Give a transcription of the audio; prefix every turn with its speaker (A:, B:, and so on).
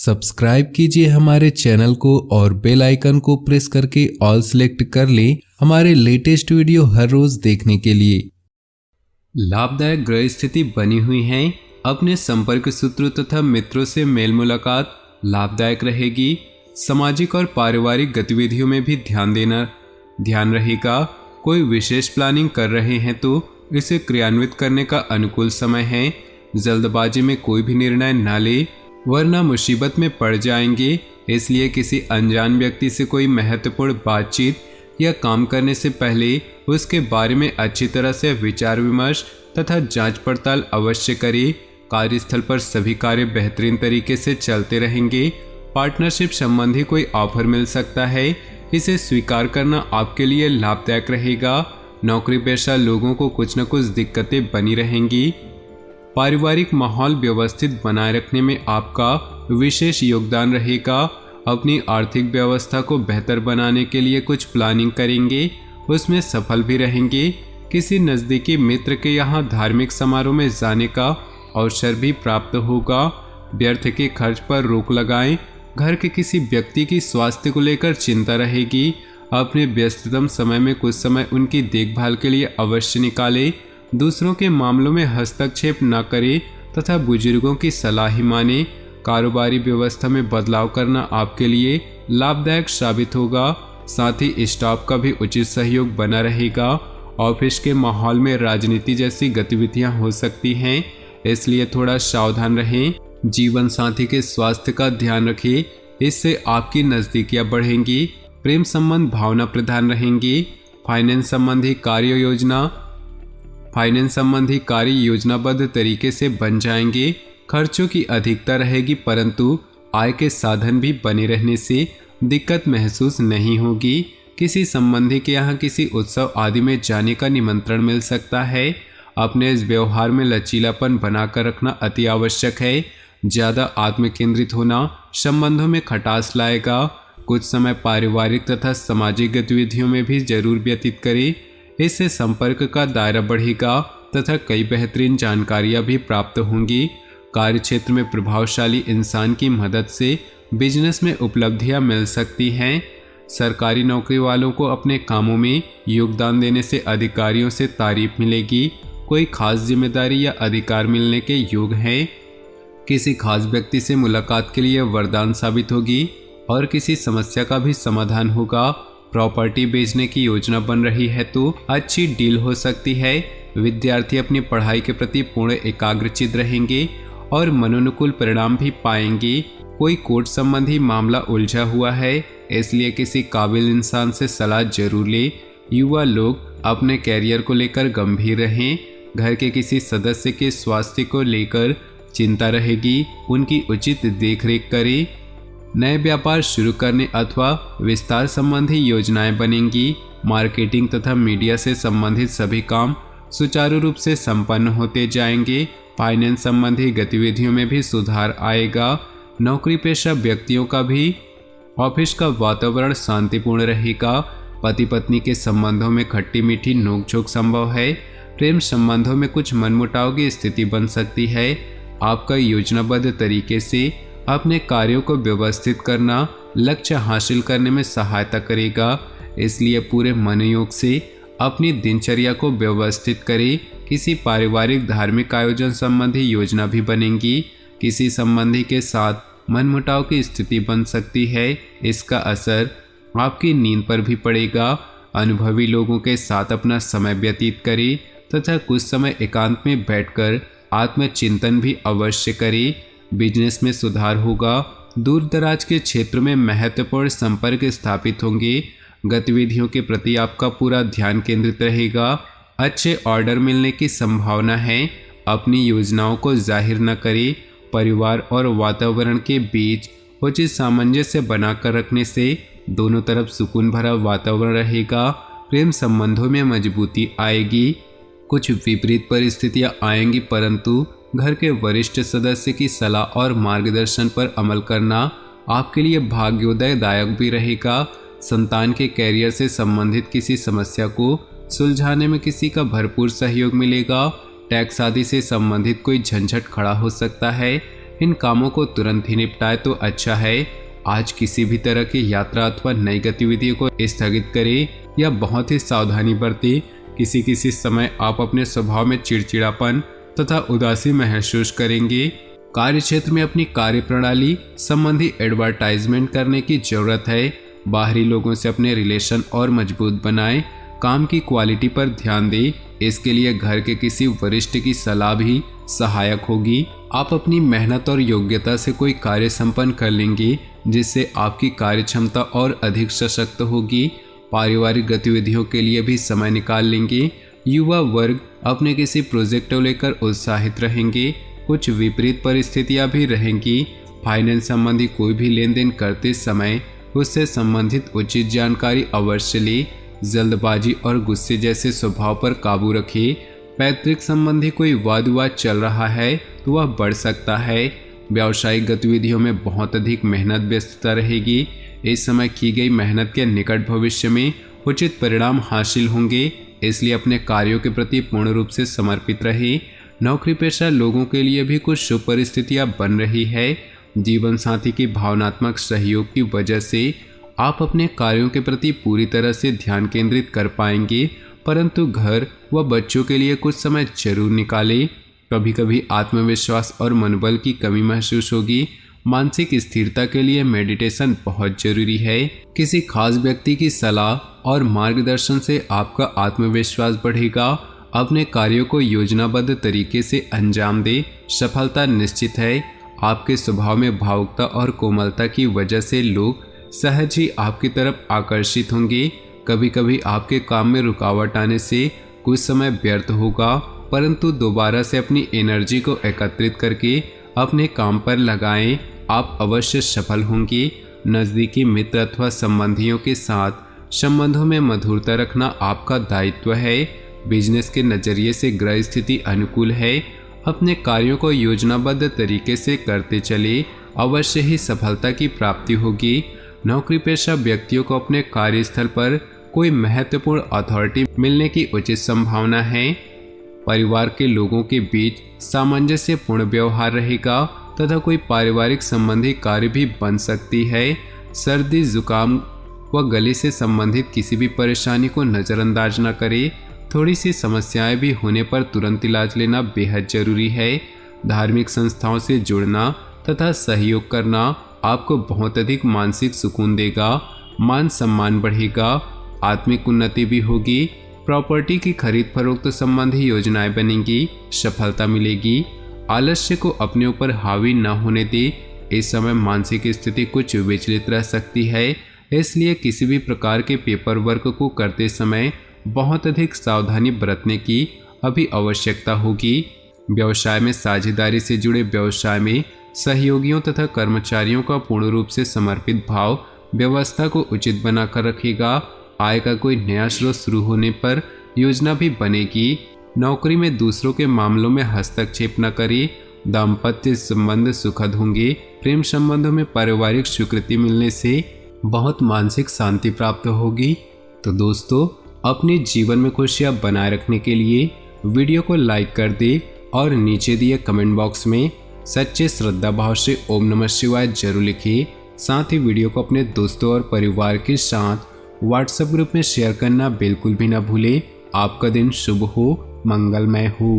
A: Subscribe कीजिए हमारे channel को और बेल आइकन को प्रेस करके ऑल सेलेक्ट कर लें हमारे लेटेस्ट वीडियो हर रोज देखने के लिए। लाभदायक ग्रह स्थिति बनी हुई है। अपने संपर्क सूत्रों तथा मित्रों से मेल मुलाकात लाभदायक रहेगी। सामाजिक और पारिवारिक गतिविधियों में भी ध्यान रहेगा। कोई विशेष प्लानिंग कर रहे हैं तो इसे क्रियान्वित करने का अनुकूल समय है। जल्दबाजी में कोई भी निर्णय न ले वरना मुसीबत में पड़ जाएंगे। इसलिए किसी अनजान व्यक्ति से कोई महत्वपूर्ण बातचीत या काम करने से पहले उसके बारे में अच्छी तरह से विचार विमर्श तथा जांच पड़ताल अवश्य करें। कार्यस्थल पर सभी कार्य बेहतरीन तरीके से चलते रहेंगे। पार्टनरशिप संबंधी कोई ऑफर मिल सकता है, इसे स्वीकार करना आपके लिए लाभदायक रहेगा। नौकरी पेशा लोगों को कुछ न कुछ दिक्कतें बनी रहेंगी। पारिवारिक माहौल व्यवस्थित बनाए रखने में आपका विशेष योगदान रहेगा। अपनी आर्थिक व्यवस्था को बेहतर बनाने के लिए कुछ प्लानिंग करेंगे, उसमें सफल भी रहेंगे। किसी नज़दीकी मित्र के यहाँ धार्मिक समारोह में जाने का अवसर भी प्राप्त होगा। व्यर्थ के खर्च पर रोक लगाएं। घर के किसी व्यक्ति की स्वास्थ्य को लेकर चिंता रहेगी। अपने व्यस्ततम समय में कुछ समय उनकी देखभाल के लिए अवश्य निकालें। दूसरों के मामलों में हस्तक्षेप न करें तथा बुजुर्गों की सलाह ही माने। कारोबारी व्यवस्था में बदलाव करना आपके लिए लाभदायक साबित होगा। साथ ही स्टाफ का भी उचित सहयोग बना रहेगा। ऑफिस के माहौल में राजनीति जैसी गतिविधियां हो सकती हैं, इसलिए थोड़ा सावधान रहें। जीवन साथी के स्वास्थ्य का ध्यान रखें, इससे आपकी नज़दीकियां बढ़ेंगी। प्रेम संबंध भावना प्रधान रहेंगी। फाइनेंस संबंधी कार्य योजनाबद्ध तरीके से बन जाएंगे। खर्चों की अधिकता रहेगी, परंतु आय के साधन भी बने रहने से दिक्कत महसूस नहीं होगी। किसी संबंधी के यहाँ किसी उत्सव आदि में जाने का निमंत्रण मिल सकता है। अपने इस व्यवहार में लचीलापन बनाकर रखना अति आवश्यक है। ज़्यादा आत्मकेंद्रित होना संबंधों में खटास लाएगा। कुछ समय पारिवारिक तथा सामाजिक गतिविधियों में भी जरूर व्यतीत करें, इससे संपर्क का दायरा बढ़ेगा तथा कई बेहतरीन जानकारियां भी प्राप्त होंगी। कार्यक्षेत्र में प्रभावशाली इंसान की मदद से बिजनेस में उपलब्धियां मिल सकती हैं। सरकारी नौकरी वालों को अपने कामों में योगदान देने से अधिकारियों से तारीफ मिलेगी। कोई खास जिम्मेदारी या अधिकार मिलने के योग हैं। किसी खास व्यक्ति से मुलाकात के लिए वरदान साबित होगी और किसी समस्या का भी समाधान होगा। प्रॉपर्टी बेचने की योजना बन रही है तो अच्छी डील हो सकती है। विद्यार्थी अपनी पढ़ाई के प्रति पूर्ण एकाग्रचित रहेंगे और मनोनुकूल परिणाम भी पाएंगे। कोई कोर्ट संबंधी मामला उलझा हुआ है, इसलिए किसी काबिल इंसान से सलाह जरूर ले। युवा लोग अपने कैरियर को लेकर गंभीर रहें। घर के किसी सदस्य के स्वास्थ्य को लेकर चिंता रहेगी, उनकी उचित देखरेख करें। नए व्यापार शुरू करने अथवा विस्तार संबंधी योजनाएं बनेंगी। मार्केटिंग तथा मीडिया से संबंधित सभी काम सुचारू रूप से संपन्न होते जाएंगे। फाइनेंस संबंधी गतिविधियों में भी सुधार आएगा। नौकरी पेशा व्यक्तियों का भी ऑफिस का वातावरण शांतिपूर्ण रहेगा। पति पत्नी के संबंधों में खट्टी मीठी नोकझोंक संभव है। प्रेम संबंधों में कुछ मनमुटाव की स्थिति बन सकती है। आपका योजनाबद्ध तरीके से अपने कार्यों को व्यवस्थित करना लक्ष्य हासिल करने में सहायता करेगा, इसलिए पूरे मनोयोग से अपनी दिनचर्या को व्यवस्थित करें। किसी पारिवारिक धार्मिक आयोजन संबंधी योजना भी बनेगी। किसी संबंधी के साथ मनमुटाव की स्थिति बन सकती है, इसका असर आपकी नींद पर भी पड़ेगा। अनुभवी लोगों के साथ अपना समय व्यतीत करें तथा कुछ समय एकांत में बैठकर आत्मचिंतन भी अवश्य करें। बिजनेस में सुधार होगा। दूर दराज के क्षेत्र में महत्वपूर्ण संपर्क स्थापित होंगे। गतिविधियों के प्रति आपका पूरा ध्यान केंद्रित रहेगा। अच्छे ऑर्डर मिलने की संभावना है। अपनी योजनाओं को जाहिर न करें। परिवार और वातावरण के बीच उचित सामंजस्य बनाकर रखने से दोनों तरफ सुकून भरा वातावरण रहेगा। प्रेम संबंधों में मजबूती आएगी। कुछ विपरीत परिस्थितियां आएंगी, परंतु घर के वरिष्ठ सदस्य की सलाह और मार्गदर्शन पर अमल करना आपके लिए भाग्योदयदायक भी रहेगा। संतान के कैरियर से संबंधित किसी समस्या को सुलझाने में किसी का भरपूर सहयोग मिलेगा। टैक्स आदि से संबंधित कोई झंझट खड़ा हो सकता है, इन कामों को तुरंत ही निपटाए तो अच्छा है। आज किसी भी तरह की यात्रा अथवा नई गतिविधियों को स्थगित करें या बहुत ही सावधानी बरतें। किसी समय आप अपने स्वभाव में चिड़चिड़ापन तथा उदासी महसूस करेंगे। कार्य क्षेत्र में अपनी कार्य प्रणाली संबंधी एडवर्टाइजमेंट करने की जरूरत है। बाहरी लोगों से अपने रिलेशन और मजबूत बनाएं। काम की क्वालिटी पर ध्यान दें। इसके लिए घर के किसी वरिष्ठ की सलाह भी सहायक होगी। आप अपनी मेहनत और योग्यता से कोई कार्य संपन्न कर लेंगे, जिससे आपकी कार्य क्षमता और अधिक सशक्त होगी। पारिवारिक गतिविधियों के लिए भी समय निकाल लेंगे। युवा वर्ग अपने किसी प्रोजेक्ट को लेकर उत्साहित रहेंगे। कुछ विपरीत परिस्थितियां भी रहेंगी। फाइनेंस संबंधी कोई भी लेन देन करते समय उससे संबंधित उचित जानकारी अवश्य ले। जल्दबाजी और गुस्से जैसे स्वभाव पर काबू रखें। पैतृक संबंधी कोई वाद विवाद चल रहा है तो वह बढ़ सकता है। व्यावसायिक गतिविधियों में बहुत अधिक मेहनत व्यस्तता रहेगी। इस समय की गई मेहनत के निकट भविष्य में उचित परिणाम हासिल होंगे, इसलिए अपने कार्यों के प्रति पूर्ण रूप से समर्पित रहे। नौकरी पेशा लोगों के लिए भी कुछ शुभ परिस्थितियां बन रही है। जीवन साथी की भावनात्मक सहयोग की वजह से आप अपने कार्यों के प्रति पूरी तरह से ध्यान केंद्रित कर पाएंगे, परंतु घर व बच्चों के लिए कुछ समय जरूर निकालें। कभी कभी आत्मविश्वास और मनोबल की कमी महसूस होगी। मानसिक स्थिरता के लिए मेडिटेशन बहुत जरूरी है। किसी खास व्यक्ति की सलाह और मार्गदर्शन से आपका आत्मविश्वास बढ़ेगा। अपने कार्यों को योजनाबद्ध तरीके से अंजाम दें, सफलता निश्चित है। आपके स्वभाव में भावुकता और कोमलता की वजह से लोग सहज ही आपकी तरफ आकर्षित होंगे। कभी कभी आपके काम में रुकावट आने से कुछ समय व्यर्थ होगा, परंतु दोबारा से अपनी एनर्जी को एकत्रित करके अपने काम पर लगाएं। आप अवश्य सफल होंगे। नज़दीकी मित्र अथवा संबंधियों के साथ संबंधों में मधुरता रखना आपका दायित्व है। बिजनेस के नज़रिए से ग्रह स्थिति अनुकूल है। अपने कार्यों को योजनाबद्ध तरीके से करते चले, अवश्य ही सफलता की प्राप्ति होगी। नौकरी पेशा व्यक्तियों को अपने कार्यस्थल पर कोई महत्वपूर्ण अथॉरिटी मिलने की उचित संभावना है। परिवार के लोगों के बीच सामंजस्यपूर्ण व्यवहार रहेगा तथा कोई पारिवारिक संबंधी कार्य भी बन सकती है। सर्दी, जुकाम व गले से संबंधित किसी भी परेशानी को नज़रअंदाज न करें। थोड़ी सी समस्याएं भी होने पर तुरंत इलाज लेना बेहद जरूरी है। धार्मिक संस्थाओं से जुड़ना तथा सहयोग करना आपको बहुत अधिक मानसिक सुकून देगा। मान सम्मान बढ़ेगा। आत्मिक उन्नति भी होगी। प्रॉपर्टी की खरीद फरोख्त संबंधी योजनाएं बनेंगी। सफलता मिलेगी। आलस्य को अपने ऊपर हावी न होने दे। इस समय मानसिक स्थिति कुछ विचलित रह सकती है, इसलिए किसी भी प्रकार के पेपर वर्क को करते समय बहुत अधिक सावधानी बरतने की अभी आवश्यकता होगी। व्यवसाय में साझेदारी से जुड़े व्यवसाय में सहयोगियों तथा कर्मचारियों का पूर्ण रूप से समर्पित भाव व्यवस्था को उचित बनाकर रखेगा। आय का कोई नया स्रोत शुरू होने पर योजना भी बनेगी। नौकरी में दूसरों के मामलों में हस्तक्षेप न करें। दाम्पत्य संबंध सुखद होंगे। प्रेम संबंधों में पारिवारिक स्वीकृति मिलने से बहुत मानसिक शांति प्राप्त होगी। तो दोस्तों, अपने जीवन में खुशियां बनाए रखने के लिए वीडियो को लाइक कर दे और नीचे दिए कमेंट बॉक्स में सच्चे श्रद्धा भाव से ओम नमः शिवाय जरूर लिखिए। साथ ही वीडियो को अपने दोस्तों और परिवार के साथ व्हाट्सएप ग्रुप में शेयर करना बिल्कुल भी ना भूलें। आपका दिन शुभ हो, मंगलमय हो।